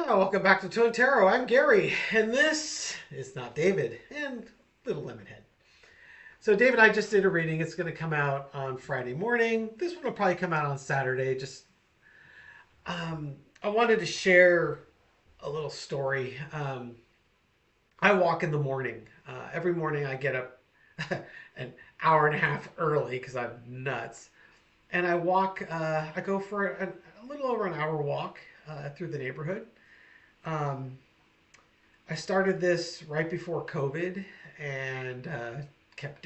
Welcome back to Twin Tarot. I'm Gary, and this is not David and Little Lemonhead. So David and I just did a reading. It's going to come out on Friday morning. This one will probably come out on Saturday. I wanted to share a little story. I walk in the morning. Every morning I get up an hour and a half early because I'm nuts. And I walk, I go for a little over an hour walk through the neighborhood. Um, I started this right before COVID, and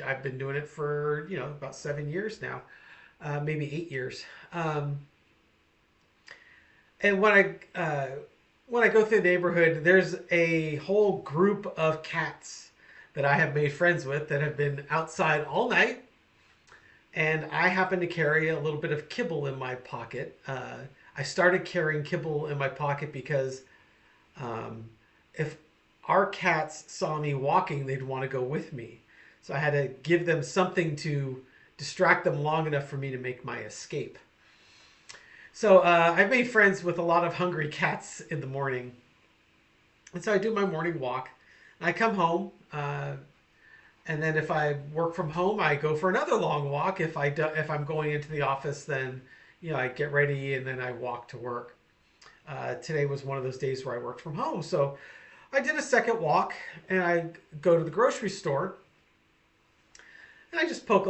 I've been doing it for about 7 years now, maybe 8 years. And when I go through the neighborhood, there's a whole group of cats that I have made friends with that have been outside all night, and I happen to carry a little bit of kibble in my pocket. I started carrying kibble in my pocket because if our cats saw me walking, they'd want to go with me. So I had to give them something to distract them long enough for me to make my escape. So I've made friends with a lot of hungry cats in the morning. And so I do my morning walk. I come home, and then if I work from home, I go for another long walk. If I'm going into the office, then I get ready and then I walk to work. Today was one of those days where I worked from home. So I did a second walk and I go to the grocery store and I just poke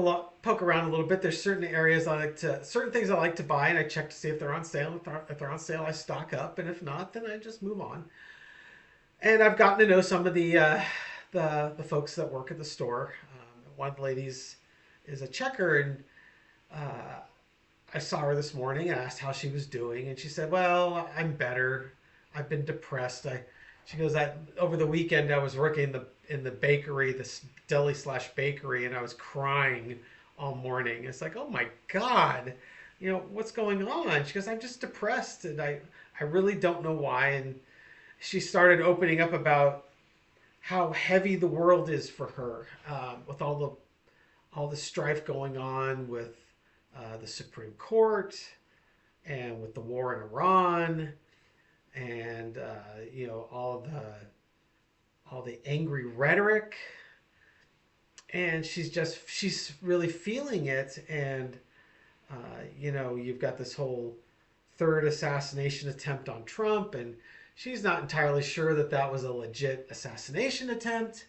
around a little bit. There's certain things I like to buy, and I check to see if they're on sale. If they're on sale, I stock up, and if not, then I just move on. And I've gotten to know some of the folks that work at the store. One of the ladies is a checker, and I saw her this morning and asked how she was doing, and she said, "Well, I'm better. I've been depressed." She goes, "That over the weekend I was working in the bakery, this deli slash bakery, and I was crying all morning." It's like, oh my God, what's going on? She goes, "I'm just depressed, and I really don't know why." And she started opening up about how heavy the world is for her, with all the strife going on with the Supreme Court and with the war in Iran, and all the angry rhetoric, and she's really feeling it. And you've got this whole third assassination attempt on Trump, and she's not entirely sure that was a legit assassination attempt.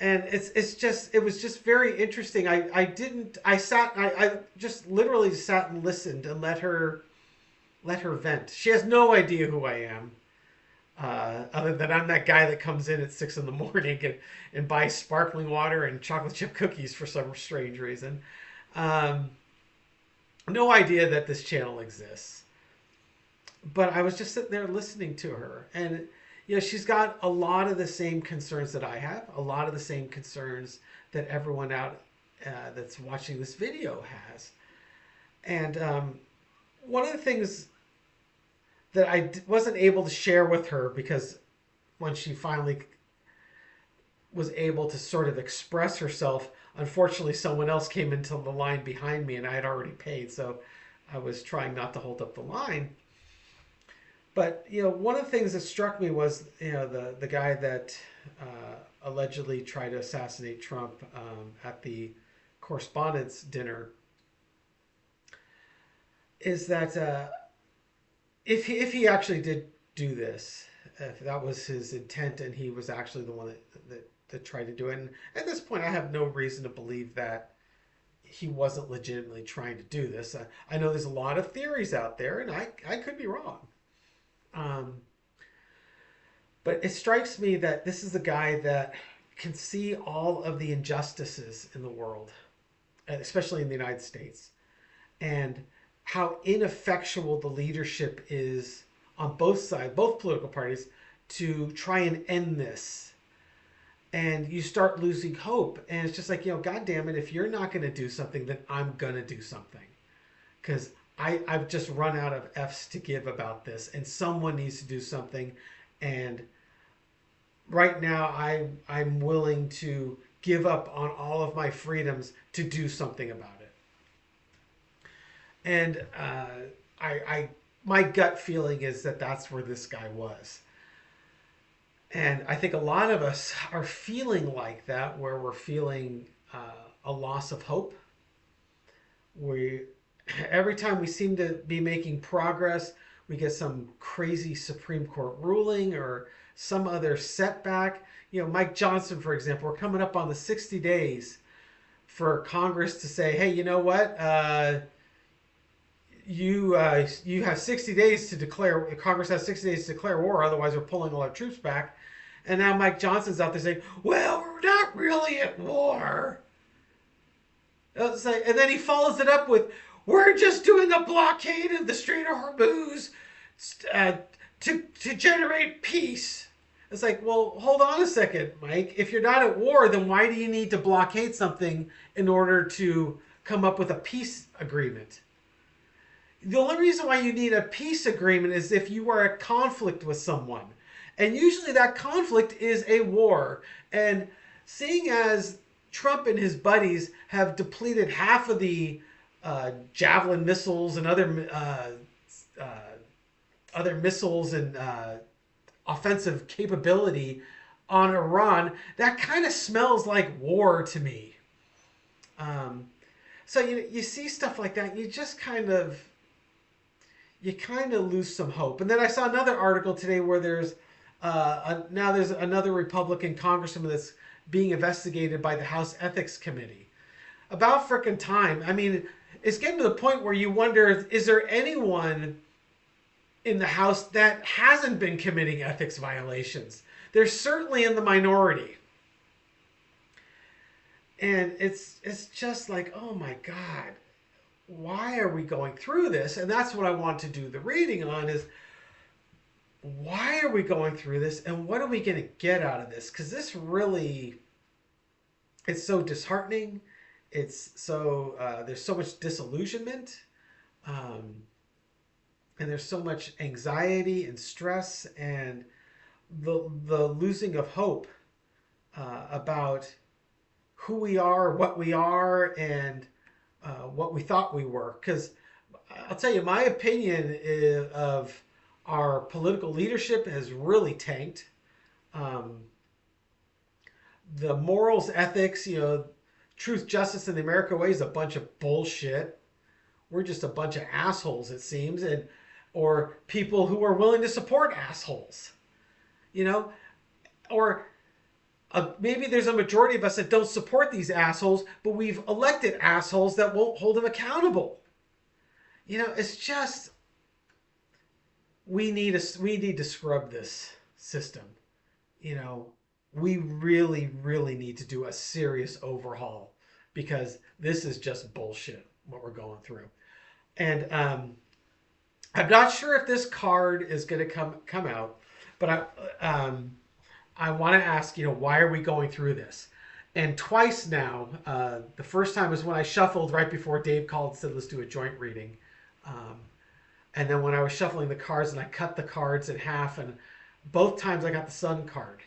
And it was just very interesting. I just literally sat and listened and let her vent. She has no idea who I am, other than I'm that guy that comes in at 6 in the morning and buys sparkling water and chocolate chip cookies for some strange reason. No idea that this channel exists. But I was just sitting there listening to her, and she's got a lot of the same concerns that I have, a lot of the same concerns that everyone out that's watching this video has. And one of the things that I wasn't able to share with her, because when she finally was able to sort of express herself, unfortunately someone else came into the line behind me and I had already paid, so I was trying not to hold up the line. But one of the things that struck me was the guy that allegedly tried to assassinate Trump at the correspondence dinner, is that if he actually did do this, if that was his intent and he was actually the one that tried to do it, and at this point I have no reason to believe that he wasn't legitimately trying to do this. I know there's a lot of theories out there, and I could be wrong. But it strikes me that this is a guy that can see all of the injustices in the world, especially in the United States, and how ineffectual the leadership is on both sides, both political parties, to try and end this. And you start losing hope, and it's just like, God damn it, if you're not going to do something, then I'm going to do something, because I've just run out of F's to give about this, and someone needs to do something. And right now I'm willing to give up on all of my freedoms to do something about it. And I my gut feeling is that that's where this guy was. And I think a lot of us are feeling like that, where we're feeling a loss of hope. We every time we seem to be making progress, we get some crazy Supreme Court ruling or some other setback. You know, Mike Johnson, for example, we're coming up on the 60 days for Congress to say, hey, you know what? You have 60 days to declare. Congress has 60 days to declare war. Otherwise, we're pulling all our troops back. And now Mike Johnson's out there saying, well, we're not really at war. And then he follows it up with, we're just doing a blockade of the Strait of Hormuz uh, to generate peace. It's like, well, hold on a second, Mike. If you're not at war, then why do you need to blockade something in order to come up with a peace agreement? The only reason why you need a peace agreement is if you are at conflict with someone. And usually that conflict is a war. And seeing as Trump and his buddies have depleted half of the Javelin missiles and other missiles and offensive capability on Iran, that kind of smells like war to me. So you see stuff like that, you just you kind of lose some hope. And then I saw another article today where now there's another Republican congressman that's being investigated by the House Ethics Committee. About frickin' time. I mean, it's getting to the point where you wonder, is there anyone in the House that hasn't been committing ethics violations? They're certainly in the minority. And it's just like, oh my God, why are we going through this? And that's what I want to do the reading on is, why are we going through this and what are we going to get out of this? Because this really, it's so disheartening. It's so, there's so much disillusionment. And there's so much anxiety and stress and the losing of hope about who we are, what we are, and what we thought we were. Because I'll tell you, my opinion of our political leadership has really tanked. The morals, ethics, truth, justice, and the American way is a bunch of bullshit. We're just a bunch of assholes, it seems, or people who are willing to support assholes. Or maybe there's a majority of us that don't support these assholes, but we've elected assholes that won't hold them accountable. It's just, we need to scrub this system. We really, really need to do a serious overhaul because this is just bullshit what we're going through. And I'm not sure if this card is going to come out, but I want to ask, why are we going through this? And twice now, the first time was when I shuffled right before Dave called and said, let's do a joint reading. And then when I was shuffling the cards and I cut the cards in half, and both times I got the Sun card,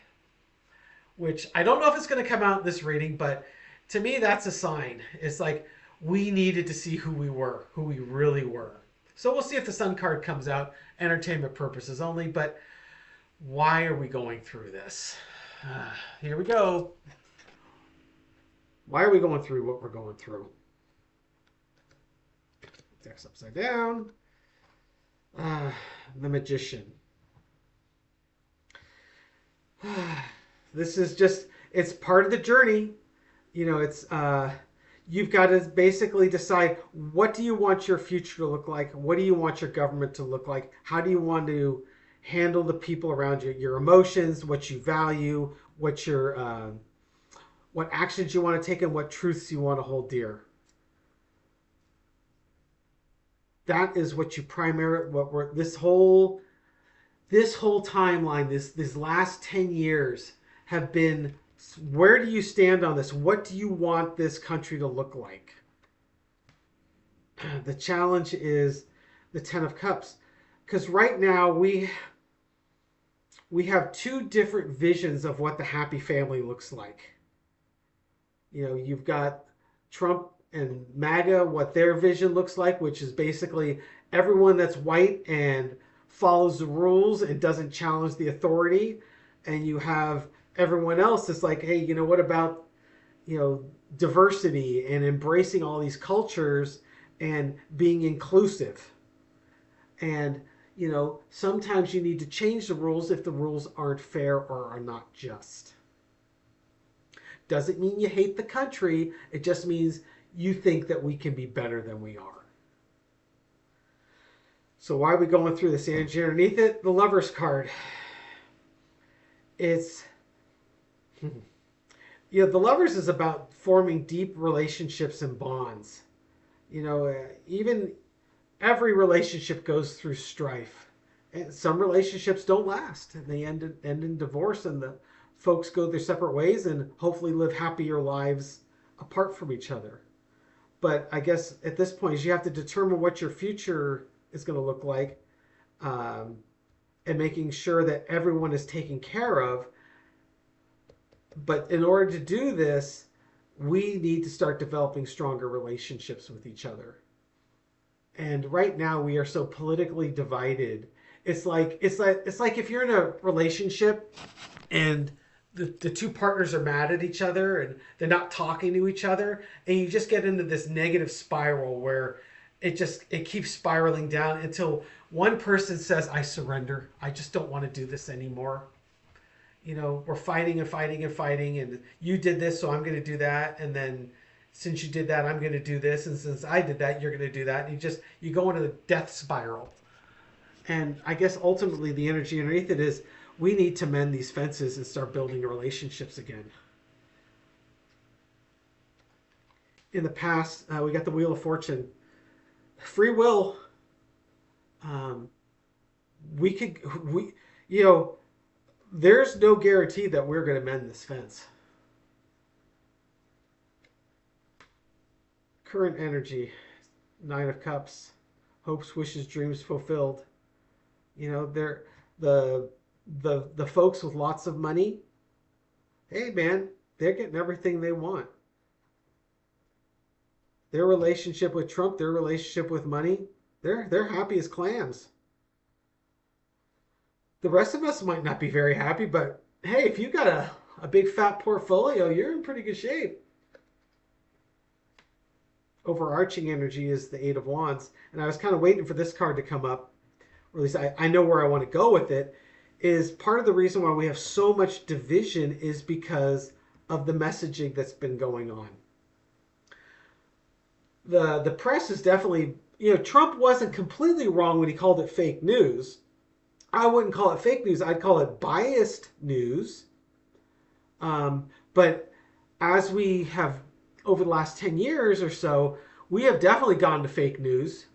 which I don't know if it's going to come out in this reading, but to me, that's a sign. It's like we needed to see who we really were. So we'll see if the Sun card comes out, entertainment purposes only, but why are we going through this? Here we go. Why are we going through what we're going through? Deck's upside down. The Magician. This is just, it's part of the journey. It's, you've got to basically decide, what do you want your future to look like? What do you want your government to look like? How do you want to handle the people around you, your emotions, what you value, what actions you want to take, and what truths you want to hold dear. That is what you this whole timeline, this last 10 years have been, where do you stand on this? What do you want this country to look like? The challenge is the Ten of Cups. Because right now we have two different visions of what the happy family looks like. You've got Trump and MAGA what their vision looks like, which is basically everyone that's white and follows the rules and doesn't challenge the authority. And you have everyone else that's like, hey, what about, diversity and embracing all these cultures and being inclusive. And, sometimes you need to change the rules if the rules aren't fair or are not just. Doesn't mean you hate the country. It just means you think that we can be better than we are. So why are we going through this energy underneath it? The Lover's card. It's, the Lovers is about forming deep relationships and bonds. Even every relationship goes through strife. And some relationships don't last, and they end in divorce, and the folks go their separate ways and hopefully live happier lives apart from each other. But I guess at this point, you have to determine what your future is going to look like, and making sure that everyone is taken care of. But in order to do this, we need to start developing stronger relationships with each other. And right now we are so politically divided. It's like if you're in a relationship and the two partners are mad at each other and they're not talking to each other, and you just get into this negative spiral where it keeps spiraling down until one person says, I surrender. I just don't want to do this anymore. We're fighting and fighting and fighting, and you did this, so I'm going to do that. And then since you did that, I'm going to do this. And since I did that, you're going to do that. And you go into the death spiral. And I guess ultimately the energy underneath it is we need to mend these fences and start building relationships again. In the past, we got the Wheel of Fortune. Free will. There's no guarantee that we're going to mend this fence. Current energy, 9 of Cups, hopes, wishes, dreams fulfilled. They're the folks with lots of money. Hey man, they're getting everything they want. Their relationship with Trump, their relationship with money, they're happy as clams. The rest of us might not be very happy, but hey, if you got a big fat portfolio, you're in pretty good shape. Overarching energy is the 8 of Wands. And I was kind of waiting for this card to come up, or at least I know where I want to go with it, is part of the reason why we have so much division is because of the messaging that's been going on. The press is definitely, Trump wasn't completely wrong when he called it fake news. I wouldn't call it fake news. I'd call it biased news. But as we have, over the last 10 years or so, we have definitely gone to fake news,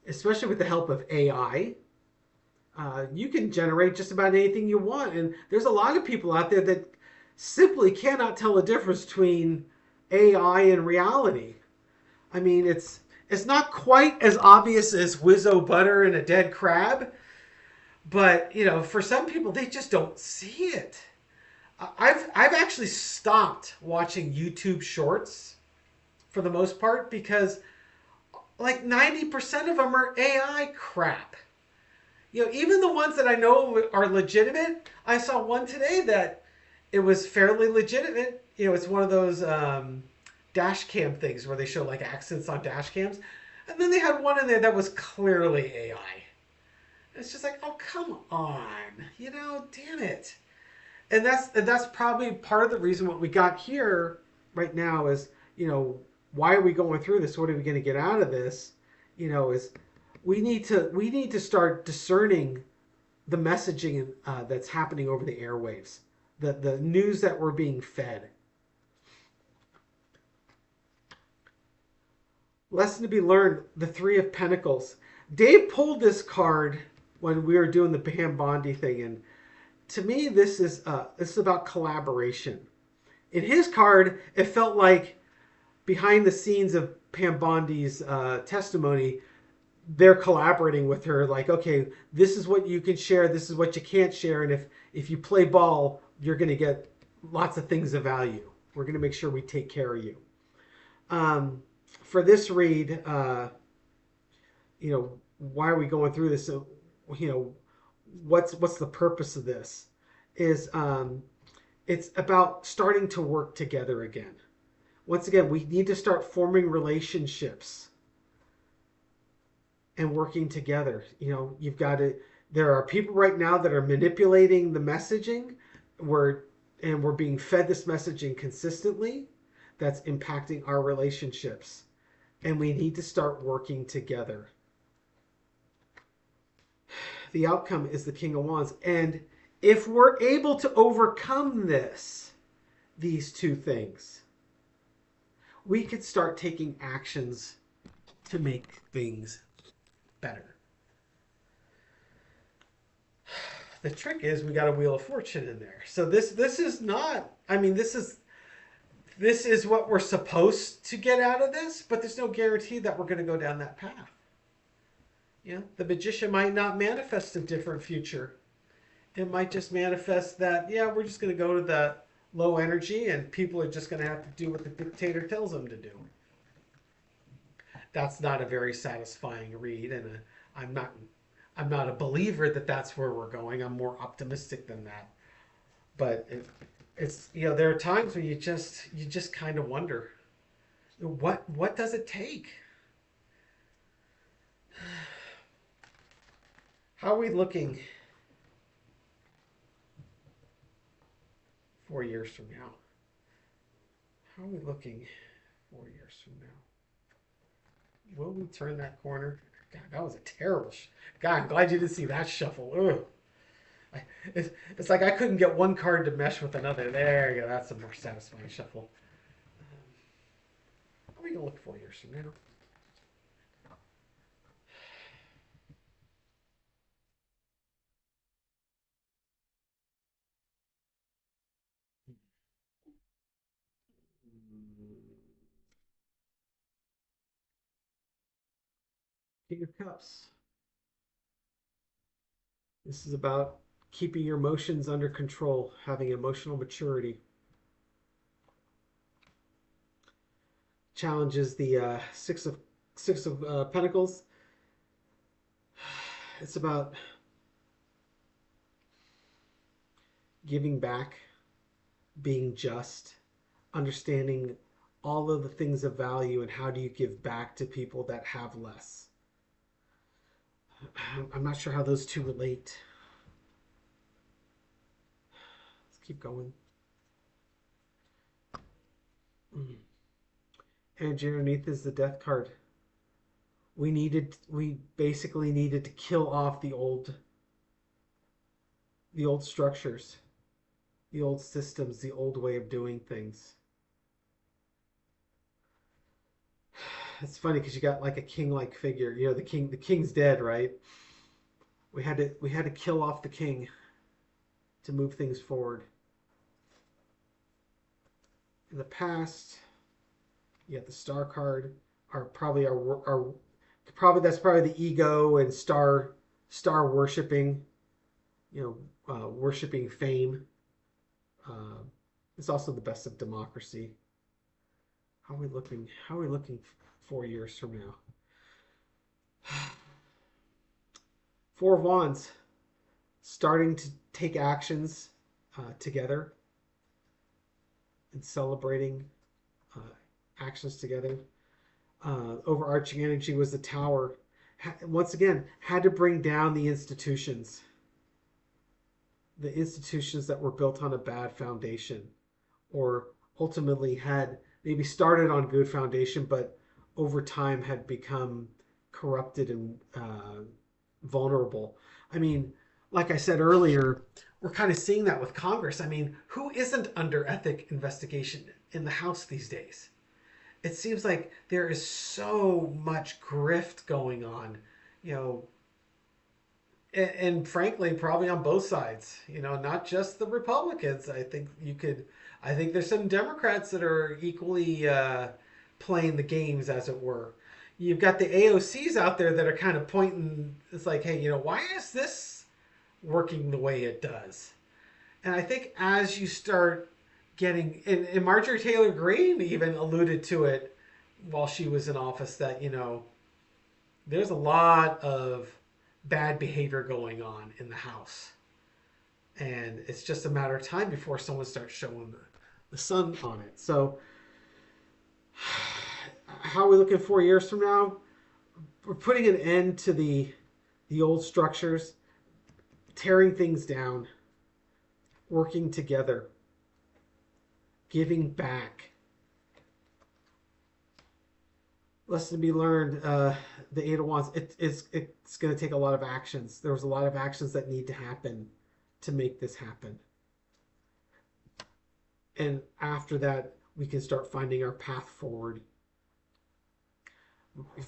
especially with the help of AI. You can generate just about anything you want. And there's a lot of people out there that simply cannot tell the difference between AI and reality. I mean, it's not quite as obvious as Wizzo butter and a dead crab, but for some people they just don't see it. I've actually stopped watching YouTube shorts for the most part because like 90% of them are AI crap. Even the ones that I know are legitimate. I saw one today that it was fairly legitimate. It's one of those dash cam things where they show like accidents on dash cams. And then they had one in there that was clearly AI. It's just like, oh, come on. Damn it. And that's probably part of the reason what we got here right now is, why are we going through this? What are we going to get out of this? Is we need to start discerning the messaging that's happening over the airwaves, the news that we're being fed. Lesson to be learned, the 3 of Pentacles. Dave pulled this card when we were doing the Pam Bondi thing, and to me, this is about collaboration. In his card, it felt like behind the scenes of Pam Bondi's testimony, they're collaborating with her. Like, okay, this is what you can share, this is what you can't share, and if you play ball, you're going to get lots of things of value. We're going to make sure we take care of you. Um, for this read, why are we going through this? So, you know, what's the purpose of this? Is it's about starting to work together again. Once again, we need to start forming relationships and working together. You've got to. There are people right now that are manipulating the messaging. We're and we're being fed this messaging consistently. That's impacting our relationships, and we need to start working together. The outcome is the King of Wands, and if we're able to overcome these two things, we could start taking actions to make things better. The trick is we got a Wheel of Fortune in there. So this is not. I mean, this is what we're supposed to get out of this, but there's no guarantee that we're going to go down that path. The magician might not manifest a different future. It might just manifest that we're just going to go to the low energy, and people are just going to have to do what the dictator tells them to do. That's not a very satisfying read, and I'm not a believer that that's where we're going. I'm more optimistic than that. But it's there are times where you just kind of wonder what does it take? How are we looking 4 years from now? How are we looking 4 years from now? Will we turn that corner? God, that was a terrible. God, I'm glad you didn't see that shuffle. Ugh. It's like I couldn't get one card to mesh with another. There you go. That's a more satisfying shuffle. How are we gonna look 4 years from now? King of Cups. This is about keeping your emotions under control, having emotional maturity. Challenges the six of Pentacles. It's about giving back, being just, understanding all of the things of value, and how do you give back to people that have less. I'm not sure how those two relate. Let's keep going. And underneath is the Death card. We basically needed to kill off the old structures, the old systems, the old way of doing things. It's funny because you got like a king-like figure. The king's dead, right? We had to kill off the king to move things forward. In the past, you got the Star card. That's probably the ego and star worshiping. Worshiping fame. Uh, it's also the best of democracy. How are we looking? How are we looking 4 years from now? Four of Wands, starting to take actions together and celebrating uh, actions together. Overarching energy was the Tower. Once again, had to bring down the institutions that were built on a bad foundation, or ultimately had maybe started on good foundation, but over time had become corrupted and vulnerable. I mean, like I said earlier, we're kind of seeing that with Congress. I mean, who isn't under ethic investigation in the House these days? It seems like there is so much grift going on, you know, and frankly, probably on both sides. Not just the Republicans. I think there's some Democrats that are equally playing the games, as it were. You've got the AOCs out there that are kind of pointing. It's like, hey, why is this working the way it does? And I think as you start getting, and Marjorie Taylor Greene even alluded to it while she was in office that, there's a lot of bad behavior going on in the House. And it's just a matter of time before someone starts showing the sun on it. So, how are we looking 4 years from now? We're putting an end to the old structures, tearing things down, working together, giving back. Lesson to be learned. The Eight of Wands. It's going to take a lot of actions. There's a lot of actions that need to happen to make this happen. And after that, we can start finding our path forward,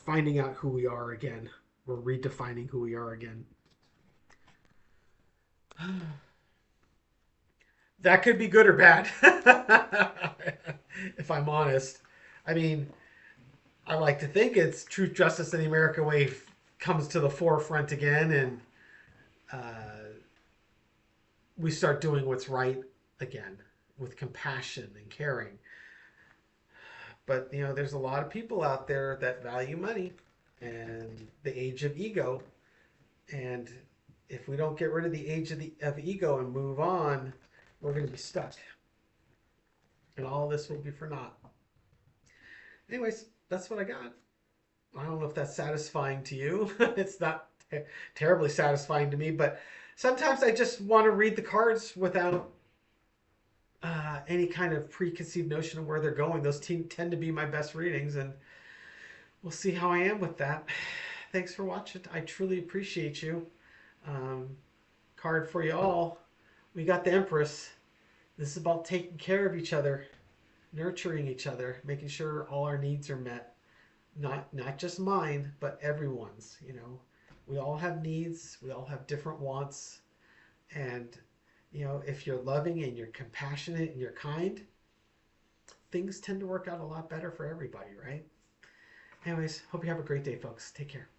finding out who we are again. We're redefining who we are again. That could be good or bad, if I'm honest. I mean, I like to think it's truth, justice, and the American way comes to the forefront again, and we start doing what's right again with compassion and caring. But there's a lot of people out there that value money and the age of ego, and if we don't get rid of the age of ego and move on, we're going to be stuck, and all this will be for naught. Anyways, that's what I got. I don't know if that's satisfying to you. It's not terribly satisfying to me, but sometimes I just want to read the cards without any kind of preconceived notion of where they're going. Those tend to be my best readings, and we'll see how I am with that. Thanks for watching. I truly appreciate you. Um, Card for you all. We got the Empress. This is about taking care of each other, nurturing each other, making sure all our needs are met. Not just mine, but everyone's. We all have needs. We all have different wants, and if you're loving and you're compassionate and you're kind, things tend to work out a lot better for everybody, right? Anyways, hope you have a great day, folks. Take care.